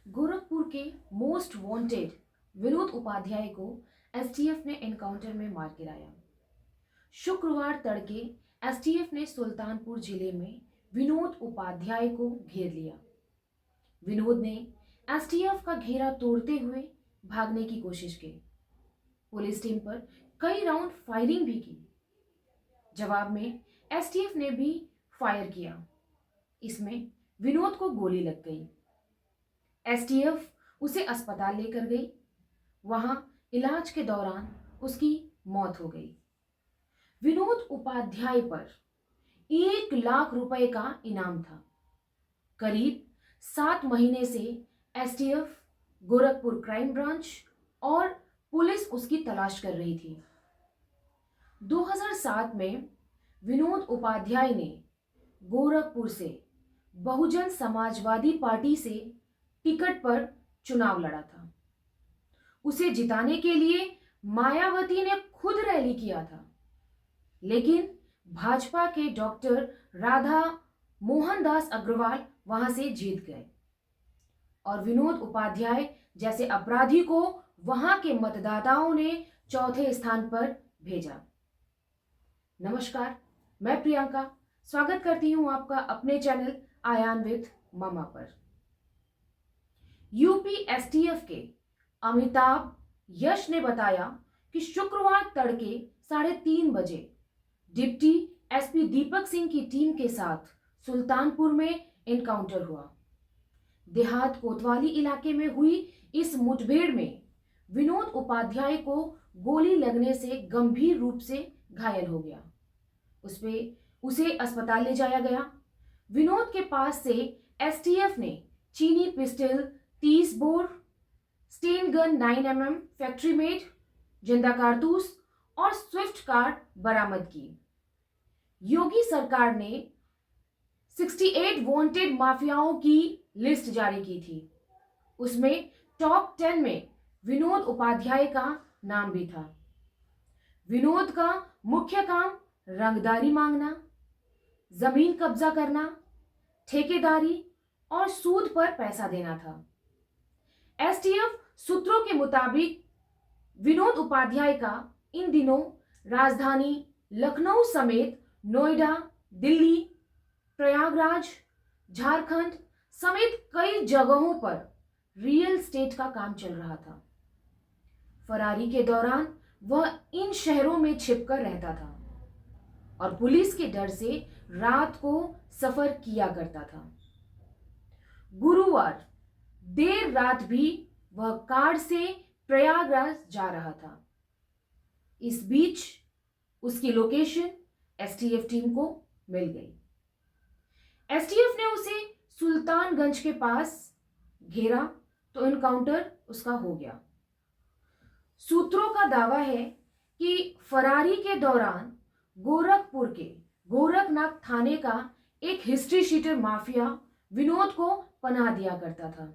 गोरखपुर के most wanted Vinod Upadhyay को STF ने एनकाउंटर में मार गिराया। शुक्रवार तड़के एसटीएफ ने सुल्तानपुर जिले में विनोद उपाध्याय को घेर लिया। विनोद ने एसटीएफ का घेरा तोड़ते हुए भागने की कोशिश की। पुलिस टीम पर कई राउंड फायरिंग भी की। जवाब में एसटीएफ ने भी फायर किया। इसमें विनोद को गोली लग गई। एसटीएफ उसे अस्पताल लेकर गई। वहां इलाज के दौरान उसकी मौत हो गई। विनोद उपाध्याय पर 1 लाख रुपए का इनाम था। करीब 7 महीने से एसटीएफ, गोरखपुर क्राइम ब्रांच और पुलिस उसकी तलाश कर रही थी। 2007 में विनोद उपाध्याय ने गोरखपुर से बहुजन समाजवादी पार्टी से टिकट पर चुनाव लड़ा था। उसे जिताने के लिए मायावती ने खुद रैली किया था, लेकिन भाजपा के डॉक्टर राधा मोहन दास अग्रवाल वहां से जीत गए और विनोद उपाध्याय जैसे अपराधी को वहां के मतदाताओं ने चौथे स्थान पर भेजा। नमस्कार, मैं प्रियंका स्वागत करती हूं आपका अपने चैनल आयान विद मामा पर। यूपी एसटीएफ के अमिताभ यश ने बताया कि शुक्रवार तड़के 3:30 बजे डिप्टी एसपी दीपक सिंह की टीम के साथ सुल्तानपुर में एनकाउंटर हुआ। देहात कोतवाली इलाके में हुई इस मुठभेड़ में विनोद उपाध्याय को गोली लगने से गंभीर रूप से घायल हो गया। उसे अस्पताल ले जाया गया। विनोद के पास से एसटीएफ ने चीनी pistol 30 bore, Sten gun 9mm factory made, जिंदा कारतूस और स्विफ्ट कार बरामद की। योगी सरकार ने 68 वांटेड माफियाओं की लिस्ट जारी की थी। उसमें टॉप 10 में विनोद उपाध्याय का नाम भी था। विनोद का मुख्य काम रंगदारी मांगना, जमीन कब्जा करना, ठेकेदारी और सूद पर पैसा देना था। एसटीएफ सूत्रों के मुताबिक विनोद उपाध्याय का इन दिनों राजधानी लखनऊ समेत नोएडा, दिल्ली, प्रयागराज, झारखंड समेत कई जगहों पर रियल एस्टेट का काम चल रहा था। फरारी के दौरान वह इन शहरों में छिपकर रहता था और पुलिस के डर से रात को सफर किया करता था। गुरुवार देर रात भी वह कार से प्रयागराज जा रहा था। इस बीच उसकी लोकेशन एसटीएफ टीम को मिल गई। एसटीएफ ने उसे सुल्तानगंज के पास घेरा तो एनकाउंटर उसका हो गया। सूत्रों का दावा है कि फरारी के दौरान गोरखपुर के गोरखनाथ थाने का एक हिस्ट्री शीटर माफिया विनोद को पनाह दिया करता था,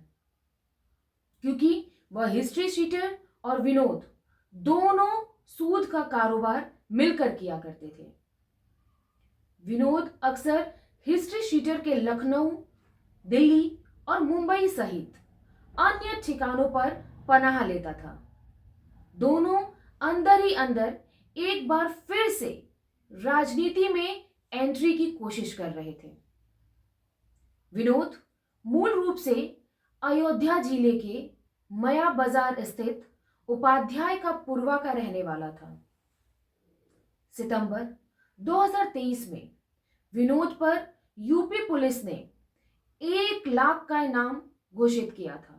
क्योंकि वह हिस्ट्री शीटर और विनोद दोनों सूद का कारोबार मिलकर किया करते थे। विनोद अक्सर हिस्ट्री शीटर के लखनऊ, दिल्ली और मुंबई सहित अन्य ठिकानों पर पनाह लेता था। दोनों अंदर ही अंदर एक बार फिर से राजनीति में एंट्री की कोशिश कर रहे थे। विनोद मूल रूप से अयोध्या जिले के मया बाजार स्थित उपाध्याय का पुरवा का रहने वाला था। सितंबर 2023 में विनोद पर यूपी पुलिस ने 1 लाख का इनाम घोषित किया था।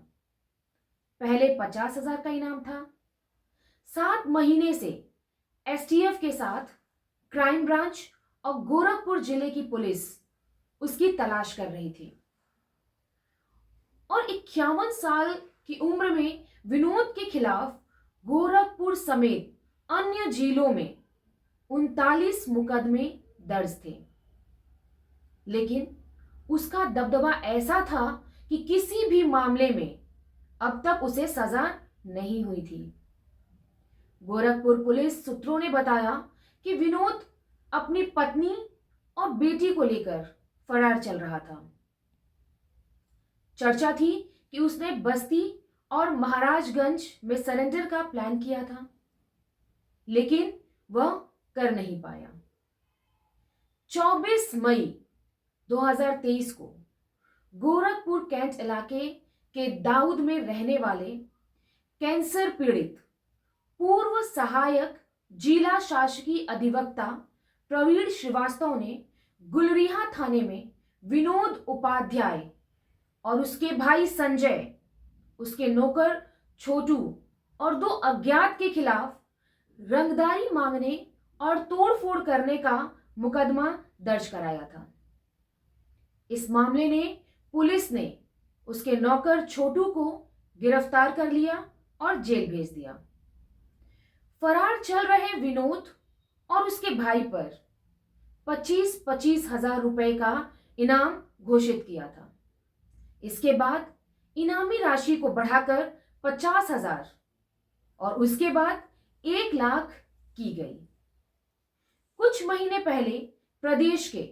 पहले 50,000 का इनाम था। 7 महीने से एसटीएफ के साथ क्राइम ब्रांच और गोरखपुर जिले की पुलिस उसकी तलाश कर रही थी और 51 साल की उम्र में विनोद के खिलाफ गोरखपुर समेत अन्य जिलों में 39 मुकदमे दर्ज थे, लेकिन उसका दबदबा ऐसा था कि किसी भी मामले में अब तक उसे सजा नहीं हुई थी। गोरखपुर पुलिस सूत्रों ने बताया कि विनोद अपनी पत्नी और बेटी को लेकर फरार चल रहा था। चर्चा थी कि उसने बस्ती और महाराजगंज में सरेंडर का प्लान किया था, लेकिन वह कर नहीं पाया। 24 मई 2023 को गोरखपुर कैंट इलाके के दाऊद में रहने वाले कैंसर पीड़ित पूर्व सहायक जिला शासकीय अधिवक्ता प्रवीण श्रीवास्तव ने गुलरिहा थाने में विनोद उपाध्याय और उसके भाई संजय, उसके नौकर छोटू और 2 अज्ञात के खिलाफ रंगदारी मांगने और तोड़फोड़ करने का मुकदमा दर्ज कराया था। इस मामले में पुलिस ने उसके नौकर छोटू को गिरफ्तार कर लिया और जेल भेज दिया। फरार चल रहे विनोद और उसके भाई पर 25-25 हजार रुपए का इनाम घोषित किया था। इसके बाद इनामी राशि को बढ़ाकर 50,000 और उसके बाद 1 लाख की गई। कुछ महीने पहले प्रदेश के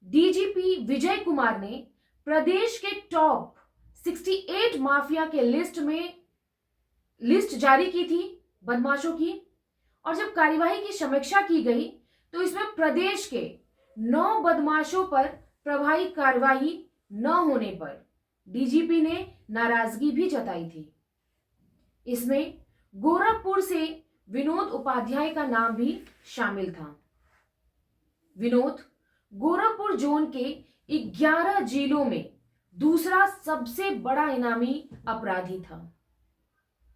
डीजीपी विजय कुमार ने प्रदेश के टॉप 68 माफिया के लिस्ट जारी की थी बदमाशों की, और जब कार्यवाही की समीक्षा की गई तो इसमें प्रदेश के 9 बदमाशों पर प्रभावी कार्यवाही न होने पर डीजीपी ने नाराजगी भी जताई थी। इसमें गोरखपुर से विनोद उपाध्याय का नाम भी शामिल था। विनोद गोरखपुर जोन के 11 जिलों में दूसरा सबसे बड़ा इनामी अपराधी था।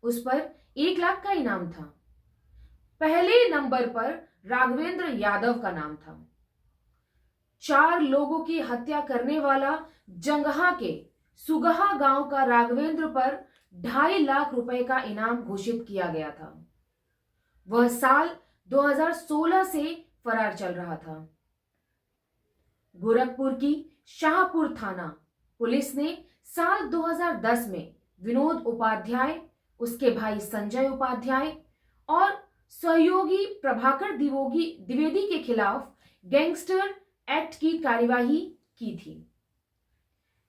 उस पर 1 लाख का इनाम था। पहले नंबर पर राघवेंद्र यादव का नाम था। 4 लोगों की हत्या करने वाला जंगहा के सुगहा गांव का राघवेंद्र पर 2.5 लाख रुपए का इनाम घोषित किया गया था। वह साल 2016 से फरार चल रहा था। गोरखपुर की शाहपुर थाना पुलिस ने साल 2010 में विनोद उपाध्याय, उसके भाई संजय उपाध्याय और सहयोगी प्रभाकर द्विवेदी के खिलाफ गैंगस्टर एक्ट की कार्यवाही की थी।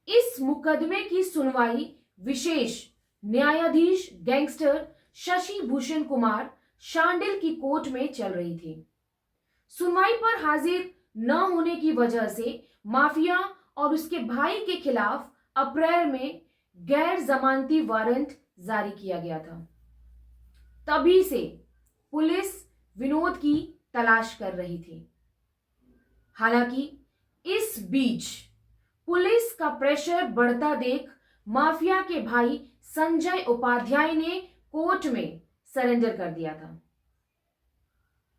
इस मुकदमे की सुनवाई विशेष न्यायाधीश गैंगस्टर शशि भूषण कुमार शांडिल की कोर्ट में चल रही थी। सुनवाई पर हाजिर न होने की वजह से माफिया और उसके भाई के खिलाफ अप्रैल में गैर जमानती वारंट जारी किया गया था। तभी से पुलिस विनोद की तलाश कर रही थी। हालांकि इस बीच पुलिस का प्रेशर बढ़ता देख माफिया के भाई संजय उपाध्याय ने कोर्ट में सरेंडर कर दिया था,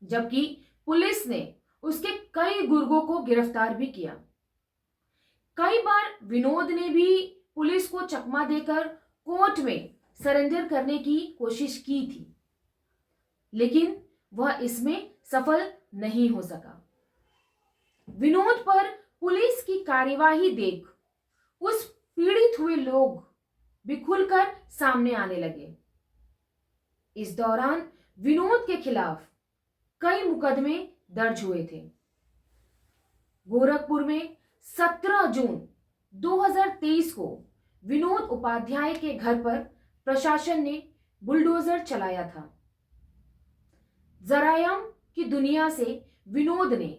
जबकि पुलिस ने उसके कई गुर्गों को गिरफ्तार भी किया। कई बार विनोद ने भी पुलिस को चकमा देकर कोर्ट में सरेंडर करने की कोशिश की थी, लेकिन वह इसमें सफल नहीं हो सका। विनोद पर पुलिस की कार्यवाही देख उस पीड़ित हुए लोग भी खुलकर सामने आने लगे। इस दौरान विनोद के खिलाफ कई मुकदमे दर्ज हुए थे। गोरखपुर में 17 जून 2023 को विनोद उपाध्याय के घर पर प्रशासन ने बुलडोजर चलाया था। जरायम की दुनिया से विनोद ने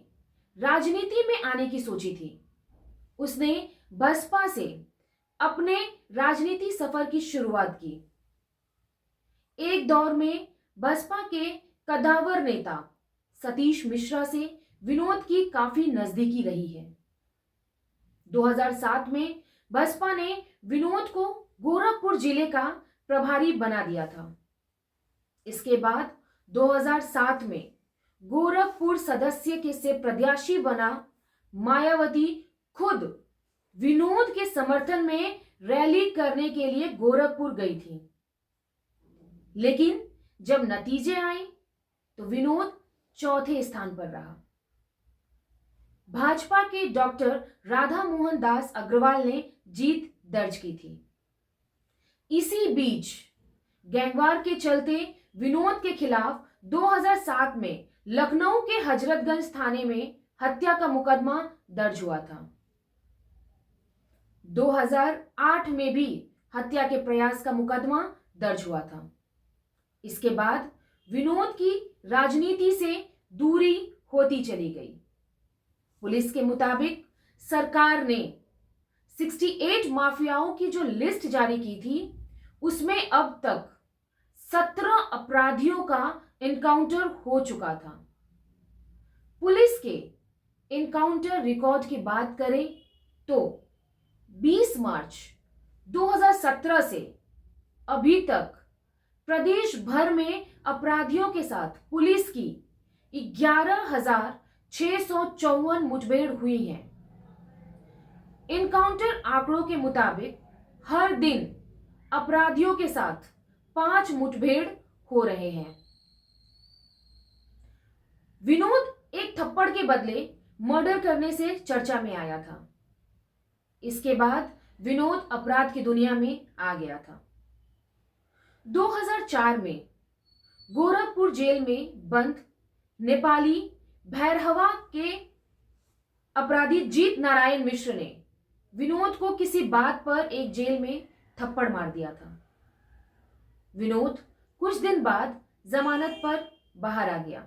राजनीति में आने की सोची थी। उसने बसपा से अपने राजनीति सफर की शुरुआत की। एक दौर में बसपा के कद्दावर नेता सतीश मिश्रा से विनोद की काफी नजदीकी रही है। 2007 में बसपा ने विनोद को गोरखपुर जिले का प्रभारी बना दिया था। इसके बाद 2007 में गोरखपुर सदस्य के से प्रत्याशी बना मायावती खुद विनोद के समर्थन में रैली करने के लिए गोरखपुर गई थी, लेकिन जब नतीजे आए तो विनोद चौथे स्थान पर रहा। भाजपा के डॉक्टर राधा मोहन दास अग्रवाल ने जीत दर्ज की थी। इसी बीच गैंगवार के चलते विनोद के खिलाफ 2007 में लखनऊ के हजरतगंज थाने में हत्या का मुकदमा दर्ज हुआ था। 2008 में भी हत्या के प्रयास का मुकदमा दर्ज हुआ था। इसके बाद विनोद की राजनीति से दूरी होती चली गई। पुलिस के मुताबिक सरकार ने 68 माफियाओं की जो लिस्ट जारी की थी, उसमें अब तक 17 अपराधियों का एनकाउंटर हो चुका था। पुलिस के एनकाउंटर रिकॉर्ड की बात करें तो 20 मार्च 2017 से अभी तक प्रदेश भर में अपराधियों के साथ पुलिस की 11,654 मुठभेड़ हुई हैं। एनकाउंटर आंकड़ों के मुताबिक हर दिन अपराधियों के साथ 5 मुठभेड़ हो रहे हैं। विनोद एक थप्पड़ के बदले मर्डर करने से चर्चा में आया था। इसके बाद विनोद अपराध की दुनिया में आ गया था। 2004 में गोरखपुर जेल में बंद नेपाली भैरहवा के अपराधी जीत नारायण मिश्र ने विनोद को किसी बात पर एक जेल में थप्पड़ मार दिया था। विनोद कुछ दिन बाद जमानत पर बाहर आ गया।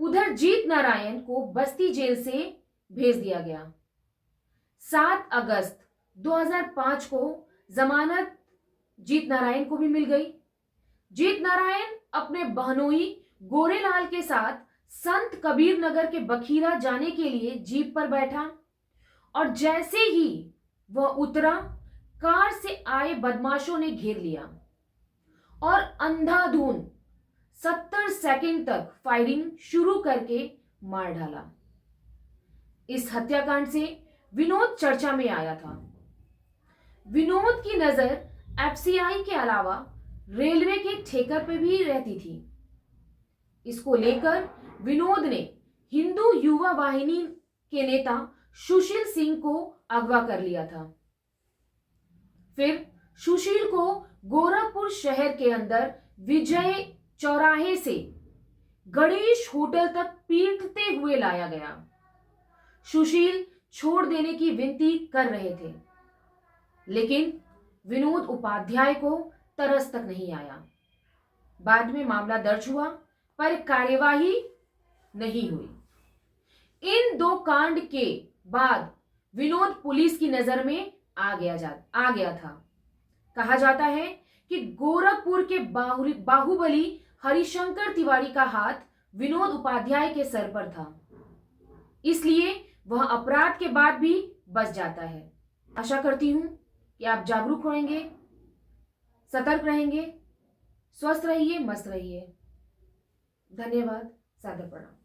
उधर जीत नारायण को बस्ती जेल से भेज दिया गया। 7 अगस्त 2005 को जमानत जीत नारायण को भी मिल गई। जीत नारायण अपने बहनोई गोरेलाल के साथ संत कबीर नगर के बखीरा जाने के लिए जीप पर बैठा और जैसे ही वह उतरा, कार से आए बदमाशों ने घेर लिया और अंधाधुंध 70 सेकंड तक फायरिंग शुरू करके मार डाला। इस हत्याकांड से विनोद चर्चा में आया था। विनोद की नजर एफसीआई के अलावा रेलवे के ठेकर पे भी रहती थी। इसको लेकर विनोद ने हिंदू युवा वाहिनी के नेता सुशील सिंह को अगवा कर लिया था। फिर सुशील को गोरखपुर शहर के अंदर विजय चौराहे से गणेश होटल तक पीटते हुए लाया गया। सुशील छोड़ देने की विनती कर रहे थे, लेकिन विनोद उपाध्याय को तरस तक नहीं आया। बाद में मामला दर्ज हुआ पर कार्यवाही नहीं हुई। इन 2 कांड के बाद विनोद पुलिस की नजर में आ गया था। कहा जाता है कि गोरखपुर के बाहुबली हरिशंकर तिवारी का हाथ विनोद उपाध्याय के सर पर था, इसलिए वह अपराध के बाद भी बच जाता है। आशा करती हूं कि आप जागरूक रहेंगे, सतर्क रहेंगे, स्वस्थ रहिए, मस्त रहिए। धन्यवाद, सादर प्रणाम।